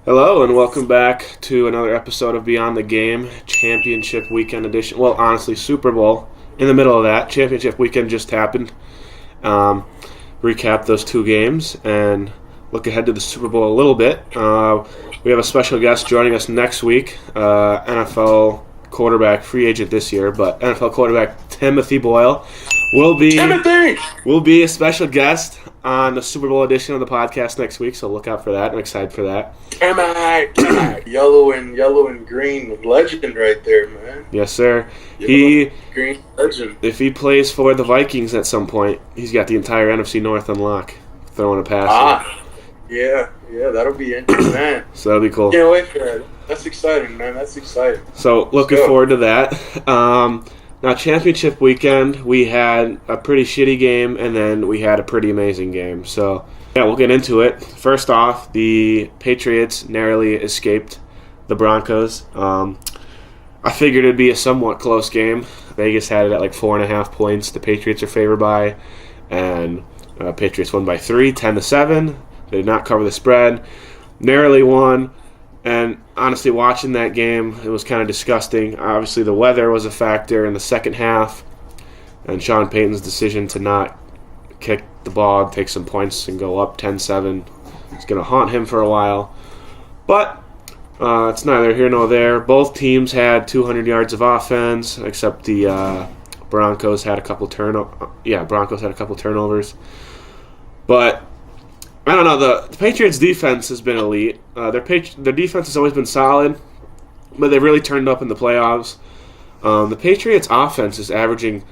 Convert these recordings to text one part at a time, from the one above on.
Hello and welcome back to another episode of Beyond the Game Championship Weekend Edition. Well, honestly, Super Bowl in the middle of that. Championship Weekend just happened. Recap those two games and look ahead to the Super Bowl a little bit. We have a special guest joining us next week, NFL quarterback, free agent this year, but NFL quarterback Timothy Boyle will be a special guest on the Super Bowl edition of the podcast next week, so look out for that. I'm excited for that. Yellow and green legend right there, man. Yes, sir. Green legend. If he plays for the Vikings at some point, he's got the entire NFC North on lock, throwing a pass. Yeah, that'll be interesting, man. So that'll be cool. Can't wait for that. That's exciting, man. That's exciting. So looking forward to that. Now, championship weekend, we had a pretty shitty game, and then we had a pretty amazing game. So, yeah, we'll get into it. First off, the Patriots narrowly escaped the Broncos. I figured it'd be a somewhat close game. Vegas had it at like 4.5 points. The Patriots are favored by, and Patriots won by 3, 10-7. They did not cover the spread. Narrowly won. And honestly, watching that game, it was kind of disgusting. Obviously, the weather was a factor in the second half, and Sean Payton's decision to not kick the ball, take some points, and go up 10-7 is going to haunt him for a while. But it's neither here nor there. Both teams had 200 yards of offense, except the Broncos had a couple turnovers. But I don't know. The Patriots' defense has been elite. Their defense has always been solid, but they've really turned up in the playoffs. The Patriots' offense is averaging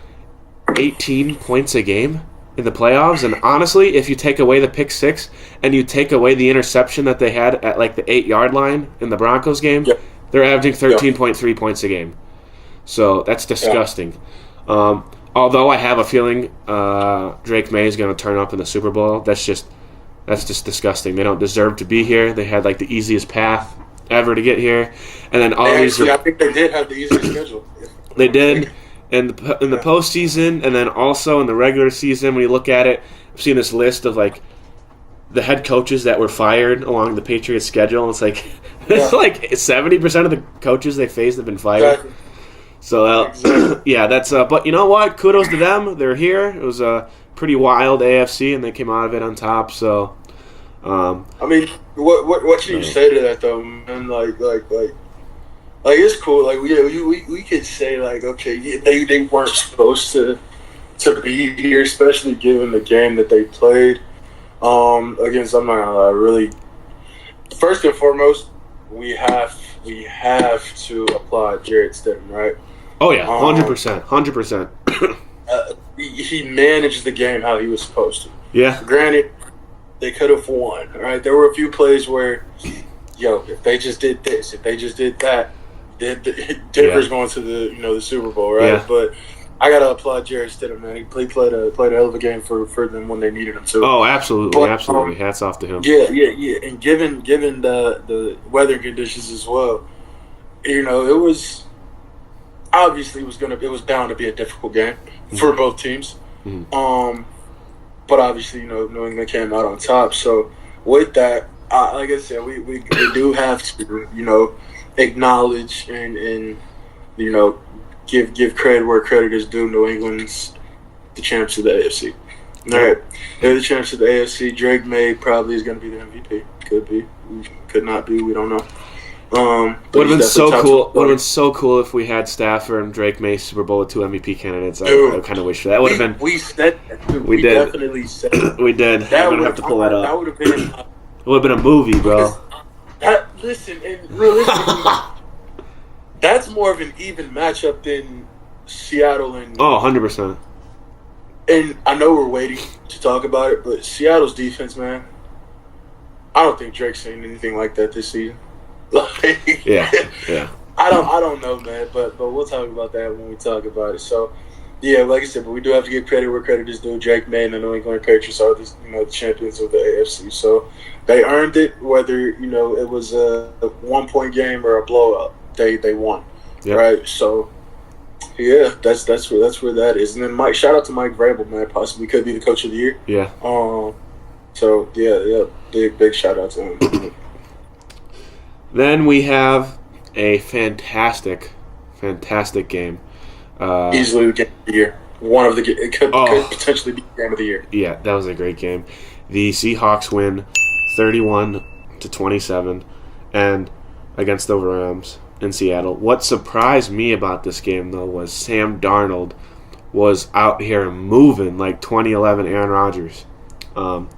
18 points a game in the playoffs, and honestly, if you take away the pick six and you take away the interception that they had at like the 8-yard line in the Broncos game, they're averaging 13.3 points a game. So that's disgusting. Although I have a feeling Drake May is going to turn up in the Super Bowl, that's just disgusting. They don't deserve to be here. They had like the easiest path ever to get here, and then I think they did have the easiest schedule. They did in the postseason, and then also in the regular season. When you look at it, I've seen this list of like the head coaches that were fired along the Patriots schedule, and it's like it's like 70% of the coaches they faced have been fired. Exactly. So that's. But you know what? Kudos to them. They're here. It was a pretty wild AFC, and they came out of it on top. So. I mean, what can you say to that though, man? Like it's cool. Like we could say like, okay, they weren't supposed to be here, especially given the game that they played against. I'm not gonna lie, really. First and foremost, we have to applaud Jared Stidham, right? Oh yeah, 100%. He managed the game how he was supposed to. Yeah. Granted, they could have won, right? There were a few plays where, if they just did this, if they just did that, Denver's going to the Super Bowl, right? Yeah. But I gotta applaud Jared Stidham, man. He played a hell of a game for them when they needed him to. Oh, absolutely. Hats off to him. Yeah. And given the weather conditions as well, it was obviously it was bound to be a difficult game for both teams. Mm-hmm. But obviously, New England came out on top. So with that, like I said, we do have to, acknowledge and give credit where credit is due. New England's the champs of the AFC. All right, they're the champs of the AFC. Drake May probably is going to be the MVP. Could be, could not be. We don't know. Would have been so cool. Would have been so cool if we had Stafford and Drake May Super Bowl with 2 MVP candidates. I kind of wish for that. Would have been. We said that. Dude. We did. Definitely said that. We did. I'm gonna have to pull that up. That would have been. It would have been a movie, bro. Listen, and realistically, that's more of an even matchup than Seattle and. Oh, 100%. And I know we're waiting to talk about it, but Seattle's defense, man. I don't think Drake's seen anything like that this season. Yeah. I don't know, man, but we'll talk about that when we talk about it. So, yeah, like I said, but we do have to give credit where credit is due. Drake May and the New England Patriots are the champions of the AFC. So they earned it, whether it was a 1-point game or a blowout. They won, right? So yeah, that's where that is. And then shout out to Mike Vrabel, man, possibly could be the coach of the year. Yeah. So yeah, big shout out to him. Then we have a fantastic game. Easily the game of the year. It could potentially be the game of the year. Yeah, that was a great game. The Seahawks win 31-27 and against the Rams in Seattle. What surprised me about this game, though, was Sam Darnold was out here moving like 2011 Aaron Rodgers. Oh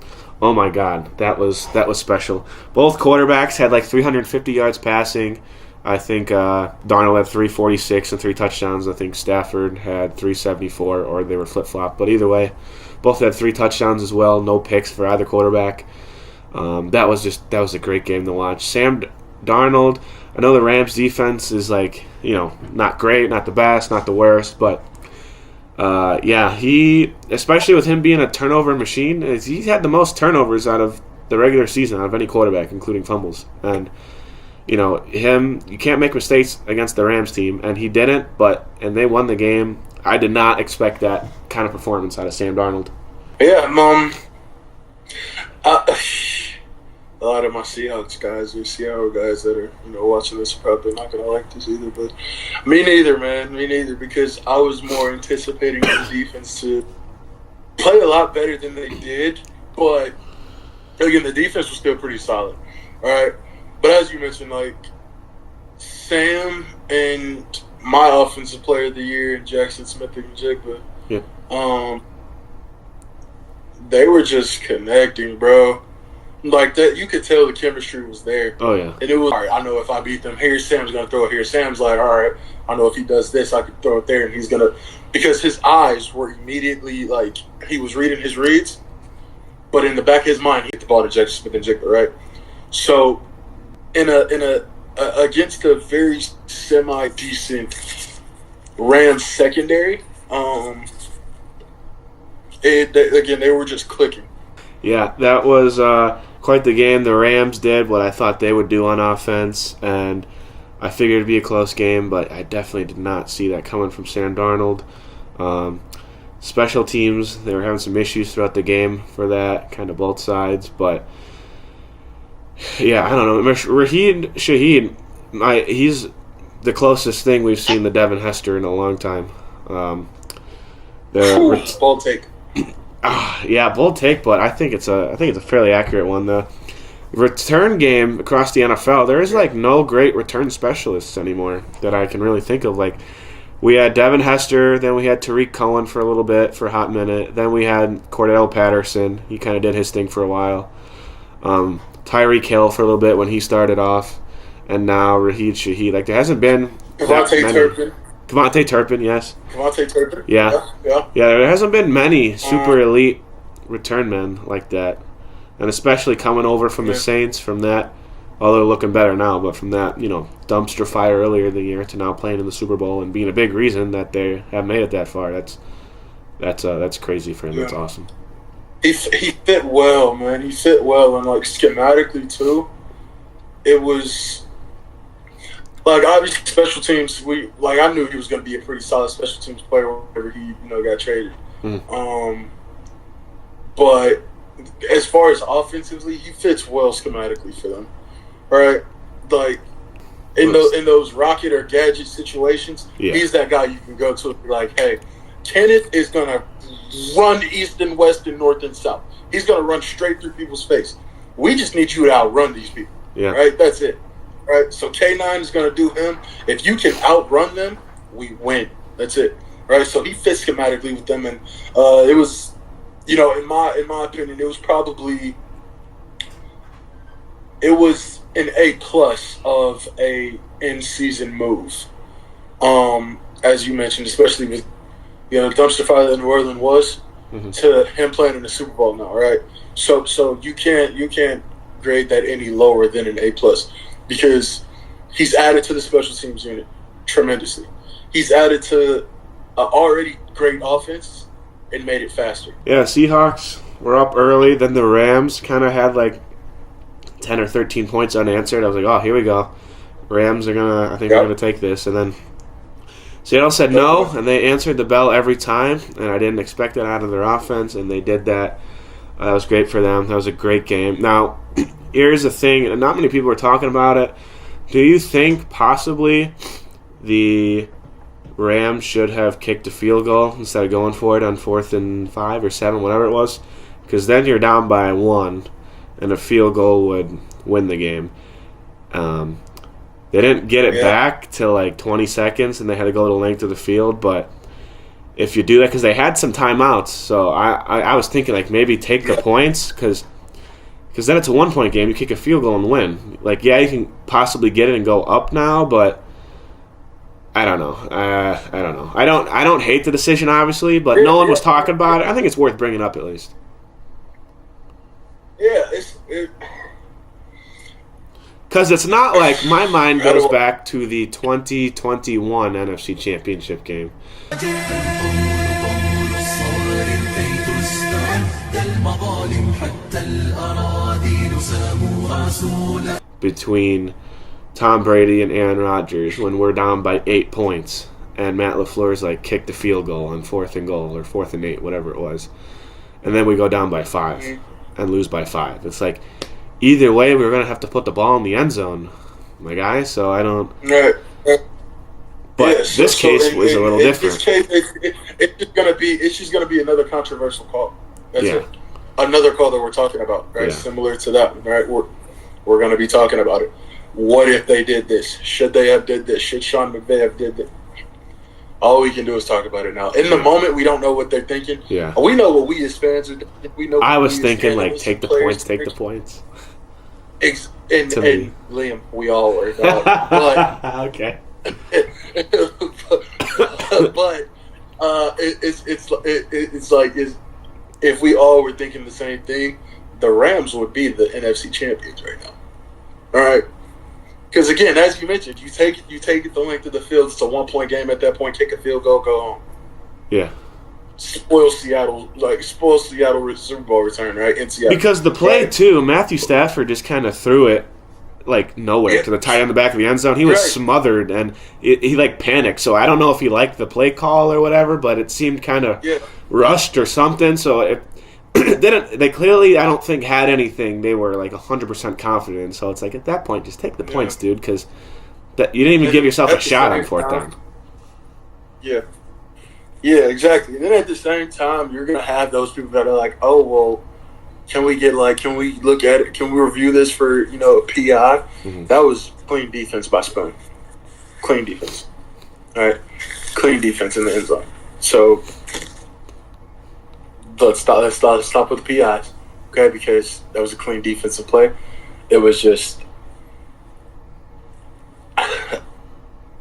my God, that was special. Both quarterbacks had like 350 yards passing. I think Darnold had 346 and 3 touchdowns. I think Stafford had 374, or they were flip-flop. But either way, both had 3 touchdowns as well. No picks for either quarterback. That was a great game to watch. Sam Darnold, I know the Rams defense is not great, not the best, not the worst, but he, especially with him being a turnover machine, he's had the most turnovers out of the regular season out of any quarterback, including fumbles. And you can't make mistakes against the Rams team, and he didn't, and they won the game. I did not expect that kind of performance out of Sam Darnold. Yeah, a lot of my Seahawks guys or Seattle guys that are watching this are probably not going to like this either, but me neither, man. Me neither, because I was more anticipating the defense to play a lot better than they did, but again, the defense was still pretty solid. All right. But as you mentioned, Sam and my offensive player of the year, Jackson Smith and Jigba, they were just connecting, bro. Like that, you could tell the chemistry was there. Oh yeah. And it was, all right, I know if I beat them here, Sam's gonna throw it here. Sam's like, all right, I know if he does this, I could throw it there, and he's gonna, because his eyes were immediately he was reading his reads, but in the back of his mind, he hit the ball to Jackson Smith and Jigba, right? So, in a against a very semi-decent Rams secondary, they were just clicking. Yeah, that was quite the game. The Rams did what I thought they would do on offense, and I figured it'd be a close game, but I definitely did not see that coming from Sam Darnold. Special teams, they were having some issues throughout the game for that, kind of both sides, but yeah, I don't know. Raheed Shaheed, he's the closest thing we've seen to Devin Hester in a long time. Bold take. Bold take, but I think it's a fairly accurate one. The return game across the NFL, there is no great return specialists anymore that I can really think of. We had Devin Hester, then we had Tariq Cohen for a little bit, for a hot minute. Then we had Cordell Patterson. He kind of did his thing for a while. Tyreek Hill for a little bit when he started off, and now Raheed Shaheed. There hasn't been Devontae Turpin, yes. Devontae Turpin? Yeah, there hasn't been many super elite return men like that. And especially coming over from the Saints, from that, although they're looking better now, but from that, dumpster fire earlier in the year to now playing in the Super Bowl and being a big reason that they have made it that far. That's crazy for him. Yeah. That's awesome. He fit well, man. He fit well, and schematically too. It was obviously special teams. I knew he was going to be a pretty solid special teams player whenever he got traded. But as far as offensively, he fits well schematically for them, right? In those rocket or gadget situations, he's that guy you can go to and be like, hey, Kenneth is going to run east and west and north and south. He's going to run straight through people's face. We just need you to outrun these people, right? That's it, right? So K9 is going to do him. If you can outrun them, we win. That's it, right? So he fits schematically with them, and it was, in my opinion, it was an A+ of a in-season move, as you mentioned, especially with the dumpster fire that New Orleans was, to him playing in the Super Bowl now, right? So you can't grade that any lower than an A+, because he's added to the special teams unit tremendously. He's added to an already great offense and made it faster. Yeah, Seahawks were up early. Then the Rams kind of had 10 or 13 points unanswered. I was like, oh, here we go. Rams are going to take this. And then Seattle said no, and they answered the bell every time, and I didn't expect that out of their offense, and they did that. That was great for them. That was a great game. Now, here's the thing, and not many people are talking about it. Do you think possibly the Rams should have kicked a field goal instead of going for it on 4th and 5 or 7, whatever it was? Because then you're down by 1, and a field goal would win the game. They didn't get it back till like 20 seconds, and they had to go the length of the field. But if you do that, because they had some timeouts, so I was thinking like maybe take the points, because then it's a 1-point game. You kick a field goal and win. Like, yeah, you can possibly get it and go up now, but I don't know. I don't know. I don't hate the decision, obviously, but no one was talking about it. I think it's worth bringing up at least. Yeah, because it's not like my mind goes back to the 2021 NFC Championship game between Tom Brady and Aaron Rodgers when we're down by 8 points and Matt LaFleur's like kicked the field goal on 4th and goal or 4th and 8, whatever it was, and then we go down by 5 and lose by 5. It's like either way we're gonna have to put the ball in the end zone, my guy. So I don't. But this case was a little different. This case, it's just gonna be another controversial call. That's it. Another call that we're talking about, right? Yeah. Similar to that, right? We're gonna be talking about it. What if they did this? Should they have did this? Should Sean McVay have did this? All we can do is talk about it now. In the moment, we don't know what they're thinking. Yeah, we know what we as fans are thinking. We know. I was thinking like take the points, take the points. And Liam, we all were. But okay. but it's like if we all were thinking the same thing, the Rams would be the NFC champions right now. All right, because again, as you mentioned, you take it the length of the field. It's a 1-point game at that point. Kick a field goal, go home. Yeah. Spoil Seattle Super Bowl return, right? In Seattle. Because the play too, Matthew Stafford just kind of threw it like nowhere to the tight end in the back of the end zone. He was smothered and he like panicked. So I don't know if he liked the play call or whatever, but it seemed kind of rushed or something. So it they clearly, I don't think, had anything they were like 100% confident in. So it's like at that point, just take the points, dude, because you didn't even give yourself a shot on 4th down. Yeah. Yeah, exactly. And then at the same time, you're gonna have those people that are like, "Oh, well, can we look at it? Can we review this for a PI?" Mm-hmm. That was clean defense by Spoon. Clean defense, all right. Clean defense in the end zone. So let's stop with the PIs, okay? Because that was a clean defensive play. It was just,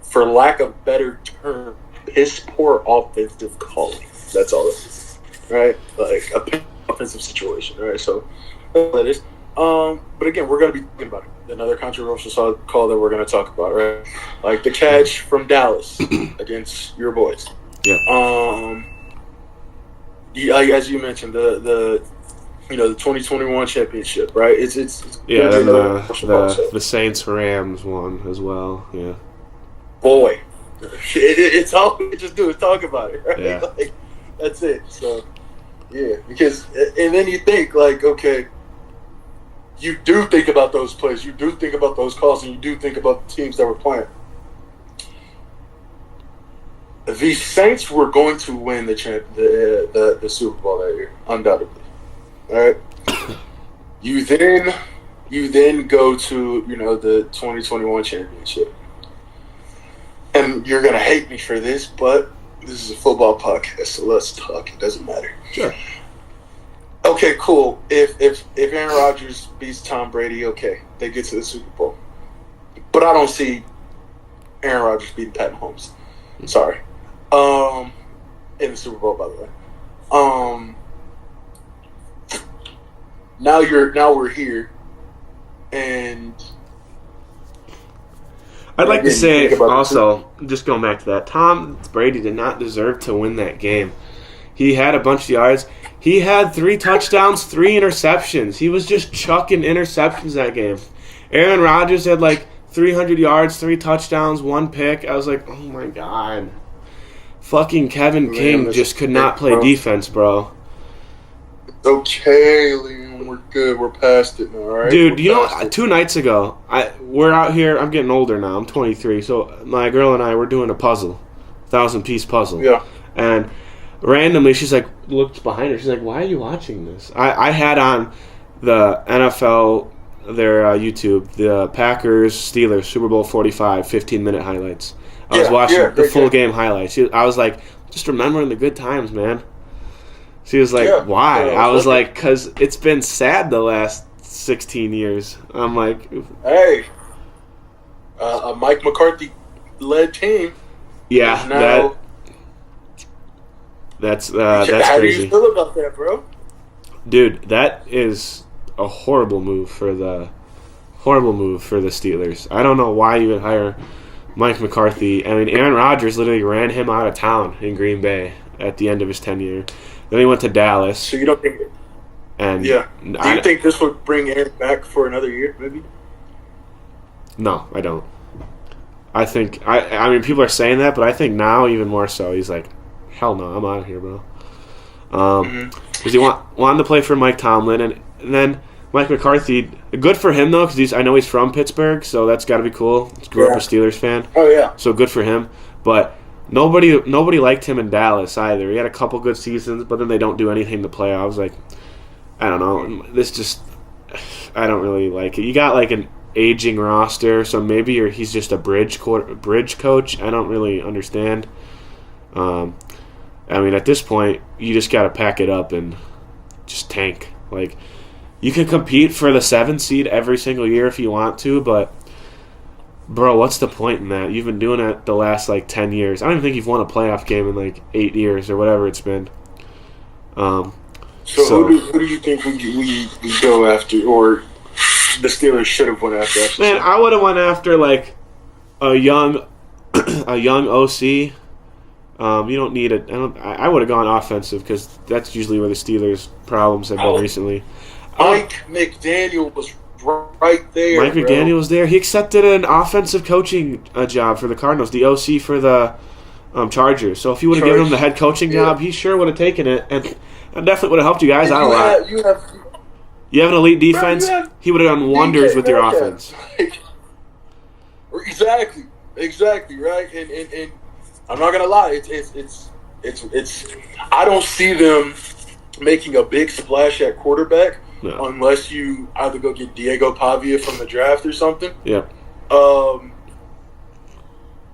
for lack of better term, piss poor offensive calling. That's all it is, right? Like a offensive situation, right? So that's what it is. But again, we're going to be talking about it. Another controversial call that we're going to talk about, right? Like the catch from Dallas against your boys. Yeah. As you mentioned, the 2021 championship, right? It's and the Saints Rams one as well. Yeah. Boy. It's all we just do is talk about it, right? Yeah. Like, that's it. So, yeah, because and then you think like, okay, you do think about those plays, you do think about those calls, and you do think about the teams that were playing. The Saints were going to win the Super Bowl that year, undoubtedly. All right. You then go to the 2021 championship. And you're going to hate me for this, but this is a football podcast, so let's talk. It doesn't matter. Sure. Okay, cool. If Aaron Rodgers beats Tom Brady, okay, they get to the Super Bowl. But I don't see Aaron Rodgers beating Pat Mahomes. Sorry. In the Super Bowl, by the way. Now we're here, and I'd like to say also, just going back to that, Tom Brady did not deserve to win that game. He had a bunch of yards. He had 3 touchdowns, 3 interceptions. He was just chucking interceptions that game. Aaron Rodgers had like 300 yards, 3 touchdowns, 1 pick. I was like, oh my God. Fucking Kevin King just could not play defense, bro. Okay, Liam. We're good. We're past it now, all right? Dude, We're past it. 2 nights ago, we're out here. I'm getting older now. I'm 23. So my girl and I were doing a puzzle, 1,000-piece puzzle. Yeah. And randomly, she's like, looks behind her. She's like, "Why are you watching this?" I had on the NFL, their YouTube, the Packers Steelers Super Bowl 45 15-minute highlights. I was watching the full game highlights. I was like, just remembering the good times, man. She was like, "Why?" I was like, "Because it's been sad the last 16 years." I'm like, hey, a Mike McCarthy-led team. yeah, now, that's how crazy. do you feel about that, bro? Dude, that is a horrible move for the Steelers. I don't know why you would hire Mike McCarthy. I mean, Aaron Rodgers literally ran him out of town in Green Bay at the end of his tenure. Then he went to Dallas. So you don't think? And yeah. Do you think this would bring Aaron back for another year, maybe? No, I don't. I think I mean people are saying that, but I think now even more so. He's like, hell no, I'm out of here, bro. Because he wanted to play for Mike Tomlin, and then Mike McCarthy. Good for him though, because I know he's from Pittsburgh, so that's got to be cool. He grew up a Steelers fan. Oh yeah. So good for him, but. Nobody liked him in Dallas either. He had a couple good seasons, but then they don't do anything to playoffs. Like, I don't know. I don't really like it. You got like an aging roster, so maybe he's just a bridge coach. I don't really understand. I mean, at this point, you just got to pack it up and just tank. Like, you can compete for the 7th seed every single year if you want to, but. Bro, what's the point in that? You've been doing it the last, 10 years. I don't even think you've won a playoff game in, 8 years or whatever it's been. So who do you think we go after, or the Steelers should have went after? Man, I would have went after, a young OC. You don't need it. I would have gone offensive because that's usually where the Steelers' problems have been recently. Mike McDaniel was right there. Mike McDaniel was there. He accepted an offensive coaching job for the Cardinals, the OC for the Chargers. So if you would have given him the head coaching job, he sure would have taken it, and definitely would have helped you guys out a lot. You have an elite defense. He would have done wonders with your offense. Exactly, right. And I'm not gonna lie, it's. I don't see them making a big splash at quarterback. No. Unless you either go get Diego Pavia from the draft or something. Yeah.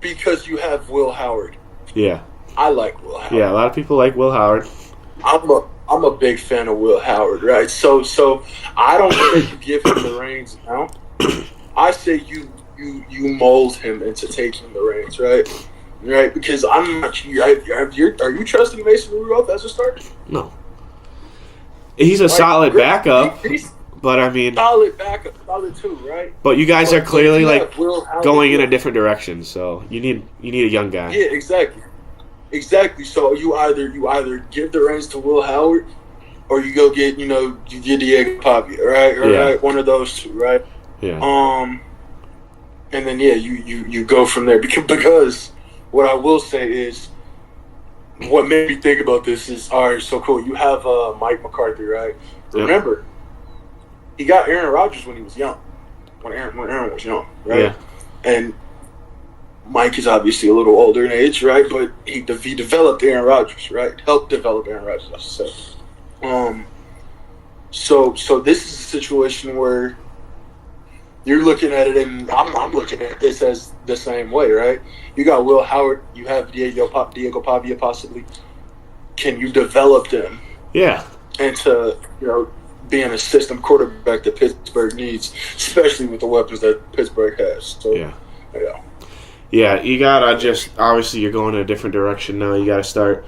Because you have Will Howard. Yeah. I like Will Howard. Yeah, a lot of people like Will Howard. I'm a big fan of Will Howard, right? So I don't say you give him the reins now. I say you mold him into taking the reins, right? Right? Because I'm not. Are you trusting Mason Rudolph as a starter? No. He's a solid backup, but I mean... Solid backup, solid too, right? But you guys are clearly, going in a different direction, so you need a young guy. Yeah, exactly. So you either give the reins to Will Howard, or you go get, you get Diego Pavia, right? Right? One of those two, right? Yeah. And then, you go from there. Because what I will say is, what made me think about this is, all right, so cool. You have Mike McCarthy, right? Remember, he got Aaron Rodgers when he was young, when Aaron was young, right? Yeah. And Mike is obviously a little older in age, right? But he developed Aaron Rodgers, right? Helped develop Aaron Rodgers, I should say. So this is a situation where you're looking at it, and I'm looking at this as the same way, right? You got Will Howard, you have Diego Pavia possibly. Can you develop them? Yeah. Into, being a system quarterback that Pittsburgh needs, especially with the weapons that Pittsburgh has. So, yeah, you gotta obviously you're going in a different direction now. You gotta start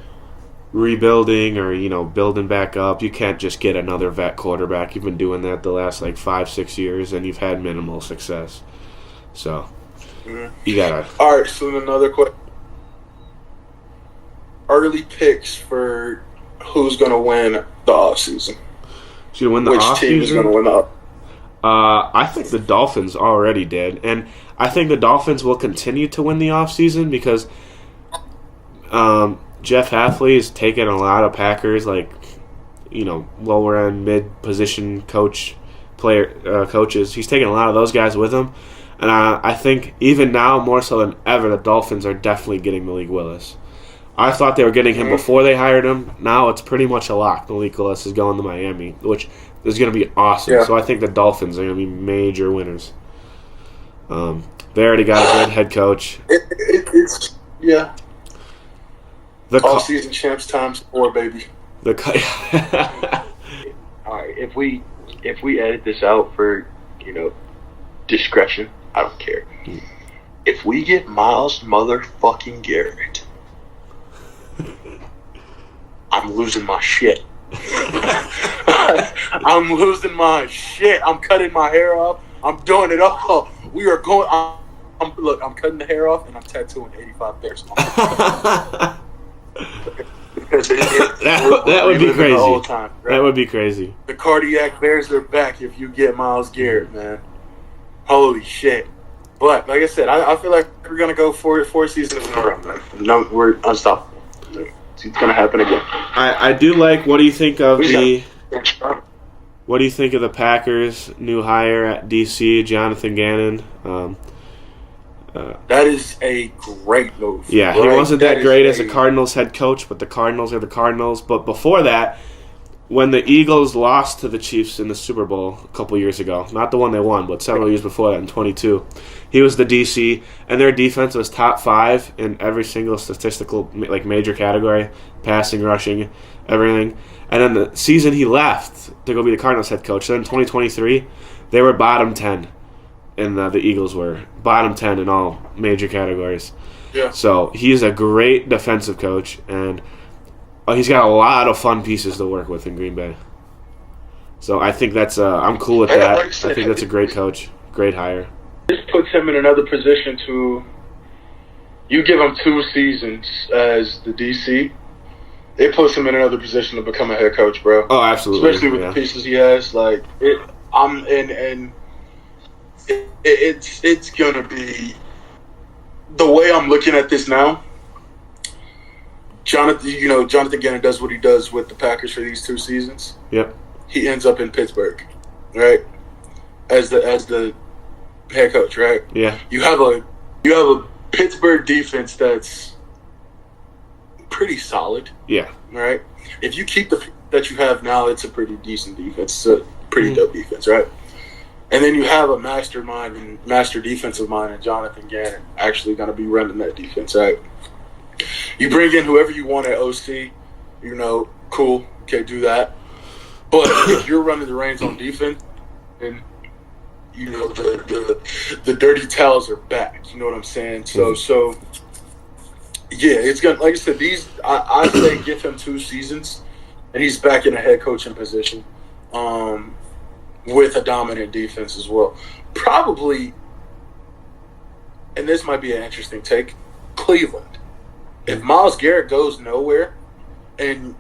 rebuilding or, building back up. You can't just get another vet quarterback. You've been doing that the last 5-6 years, and you've had minimal success. So, you gotta. All right, so another question. Early picks for who's going to win the offseason. Who's going to win the offseason? Which team is going to win the I think the Dolphins already did, and I think the Dolphins will continue to win the offseason because Jeff Hafley has taken a lot of Packers lower end mid position coaches. He's taking a lot of those guys with him, and I think even now more so than ever, the Dolphins are definitely getting Malik Willis. I thought they were getting him before they hired him. Now it's pretty much a lock. Malik Willis is going to Miami, which is going to be awesome. Yeah. So I think the Dolphins are going to be major winners. They already got a good head coach. It's all season champs times 4, baby. All right, if we edit this out for discretion, I don't care. If we get Myles motherfucking Garrett, I'm losing my shit. I'm losing my shit. I'm cutting my hair off. I'm doing it all. We are going. I'm cutting the hair off and I'm tattooing 85 bears. That would be crazy. Time, right? That would be crazy. The cardiac bears are back if you get Myles Garrett, man. Holy shit. But like I said, I feel like we're gonna go four seasons in a row, man. No, we're unstoppable. It's gonna happen again. I do like. What do you think of What do you think of the Packers' new hire at DC, Jonathan Gannon? That is a great move. Yeah, right? He wasn't that great as a Cardinals head coach, but the Cardinals are the Cardinals. But before that, when the Eagles lost to the Chiefs in the Super Bowl a couple years ago, not the one they won, but several years before that in 22, he was the DC, and their defense was top 5 in every single statistical major category, passing, rushing, everything. And then the season he left to go be the Cardinals head coach, then in 2023, they were bottom 10. And the Eagles were bottom 10 in all major categories. Yeah. So he's a great defensive coach, and he's got a lot of fun pieces to work with in Green Bay. So I think that's I'm cool with that. I think that's a great coach, great hire. This puts him in another position to. You give him 2 seasons as the DC. It puts him in another position to become a head coach, bro. Oh, absolutely. Especially with the pieces he has, It's gonna be the way I'm looking at this now. Jonathan Gannon does what he does with the Packers for these 2 seasons. Yep. He ends up in Pittsburgh, right? As the head coach, right? Yeah. You have a Pittsburgh defense that's pretty solid. Yeah. Right. If you keep the that you have now, it's a pretty decent defense. It's a pretty dope defense, right? And then you have a master defensive mind in Jonathan Gannon actually going to be running that defense, right? You bring in whoever you want at OC, cool, okay, do that. But if you're running the reins on defense, and the dirty towels are back. You know what I'm saying? So yeah, it's gonna, like I said, I say give him 2 seasons, and he's back in a head coaching position. With a dominant defense as well. Probably, and this might be an interesting take, Cleveland. If Myles Garrett goes nowhere, and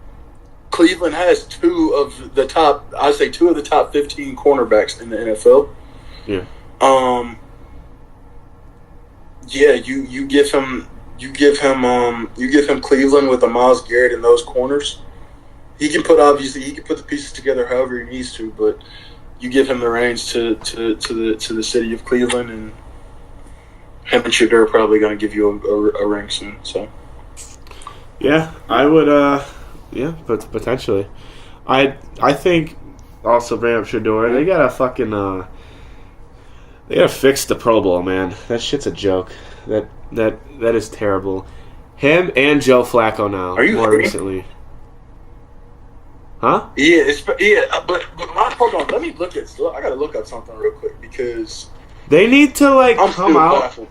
Cleveland has 2 of the top 15 cornerbacks in the NFL. Yeah. You give him Cleveland with a Myles Garrett in those corners. He can put the pieces together however he needs to, but you give him the reins to the city of Cleveland, and him and Shedeur are probably going to give you a ring soon. So, yeah, I would. But potentially, I think also bring up Shedeur. They gotta fix the Pro Bowl, man. That shit's a joke. That is terrible. Him and Joe Flacco now. Are you more recently? Huh? Yeah, but hold on. Let me look at. I gotta look up something real quick because they need to come out baffled.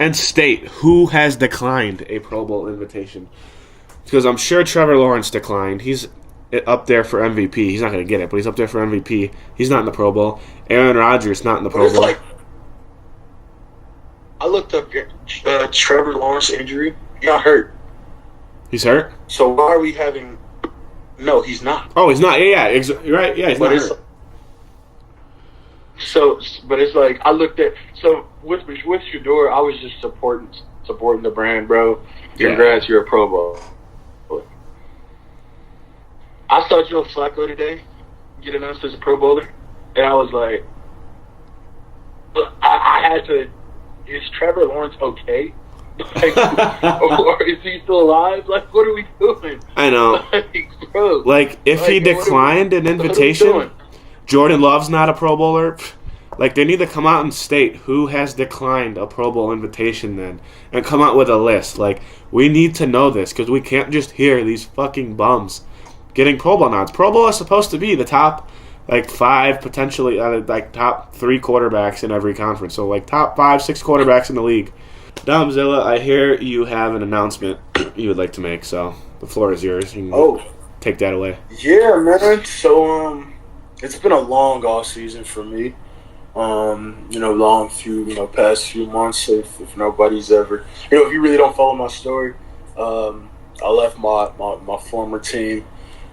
and state who has declined a Pro Bowl invitation. Because I'm sure Trevor Lawrence declined. He's up there for MVP. He's not gonna get it, but he's up there for MVP. He's not in the Pro Bowl. Aaron Rodgers not in the Pro Bowl. I looked up Trevor Lawrence injury. He got hurt. He's hurt. So why are we having? No, he's not. Oh, he's not. Yeah, right. Yeah, he's not hurt. But it's like I looked at with Shedeur, I was just supporting the brand, bro. Congrats, you're a Pro Bowl. I saw Joe Flacco today get announced as a Pro Bowler, and I was like, I had to. Is Trevor Lawrence okay? Like, or is he still alive? Like, what are we doing? I know. Like, bro. Like, if he declined an invitation, Jordan Love's not a Pro Bowler. Like, they need to come out and state who has declined a Pro Bowl invitation then, and come out with a list. Like, we need to know this because we can't just hear these fucking bums getting Pro Bowl nods. Pro Bowl is supposed to be the top, like, 5, potentially, like, top 3 quarterbacks in every conference. So, like, top 5, 6 quarterbacks in the league. Domzilla, I hear you have an announcement you would like to make, so the floor is yours. You can take that away. Yeah, man. So, it's been a long off season for me. Past few months. If nobody's ever, if you really don't follow my story, I left my former team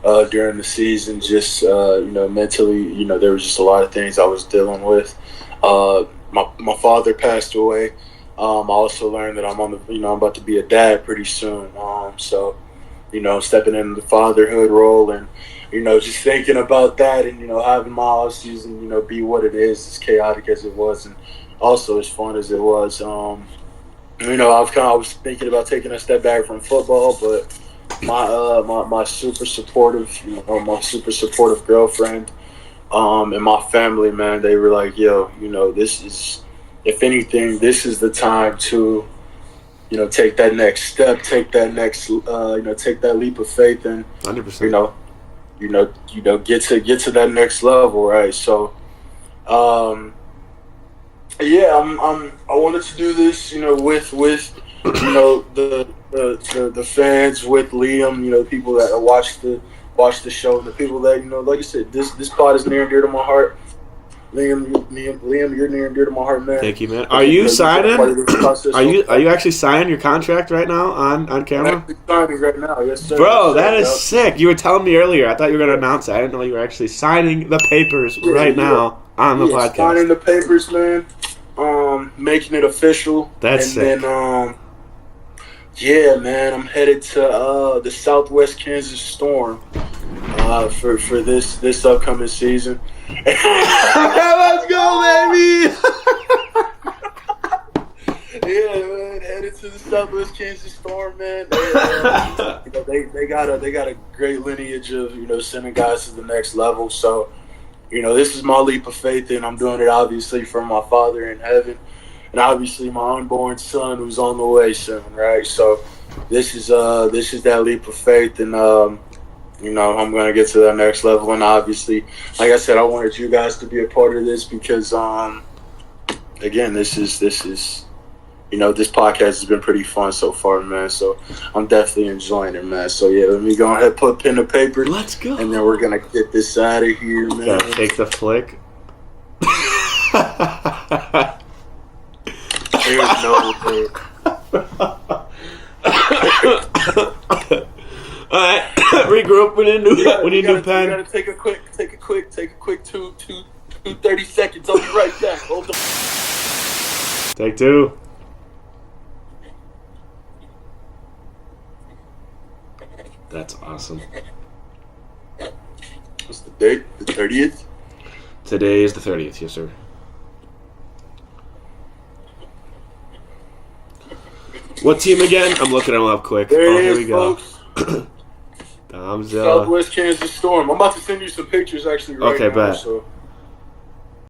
during the season. Just mentally, there was just a lot of things I was dealing with. My father passed away. I also learned that I'm I'm about to be a dad pretty soon. Stepping into the fatherhood role and, just thinking about that and, having my off season, be what it is, as chaotic as it was and also as fun as it was. I was thinking about taking a step back from football, but my super supportive, my super supportive girlfriend, and my family, man, they were like, yo, this is, if anything, this is the time to, take that next step, take that next, take that leap of faith, and 100%. Get to that next level, right? So, I wanted to do this, with the fans, with Liam, people that watch the show, and the people that, like I said, this pod is near and dear to my heart. Liam, you're near and dear to my heart, man. Thank you, man. Are you signing? Are you actually signing your contract right now on camera? I'm actually signing right now, yes, sir. Bro, that is sick. You were telling me earlier. I thought you were going to announce it. I didn't know you were actually signing the papers now on the podcast. Signing the papers, man. Making it official. That's sick. And then, man, I'm headed to the Southwest Kansas Storm for this upcoming season. Let's go, baby! Yeah, man, headed to the Southwest Kansas Storm, man. They got a great lineage of sending guys to the next level. So, this is my leap of faith, and I'm doing it obviously for my Father in heaven, and obviously my unborn son who's on the way soon, right? So, this is that leap of faith, and I'm going to get to that next level. And obviously, like I said, I wanted you guys to be a part of this because, again, this is this podcast has been pretty fun so far, man. So I'm definitely enjoying it, man. So, yeah, let me go ahead and put pen to paper. Let's go. And then we're going to get this out of here, man. Gotta take the flick. There's no way. All right, regroup. We need new pen. You gotta take a quick 30 seconds. I'll be right back. Hold on. Take 2. That's awesome. What's the date? The 30th? Today is the 30th, yes, sir. What team again? I'm looking them up quick. Here we go. Folks. Southwest Kansas Storm. I'm about to send you some pictures actually right now. Bet. So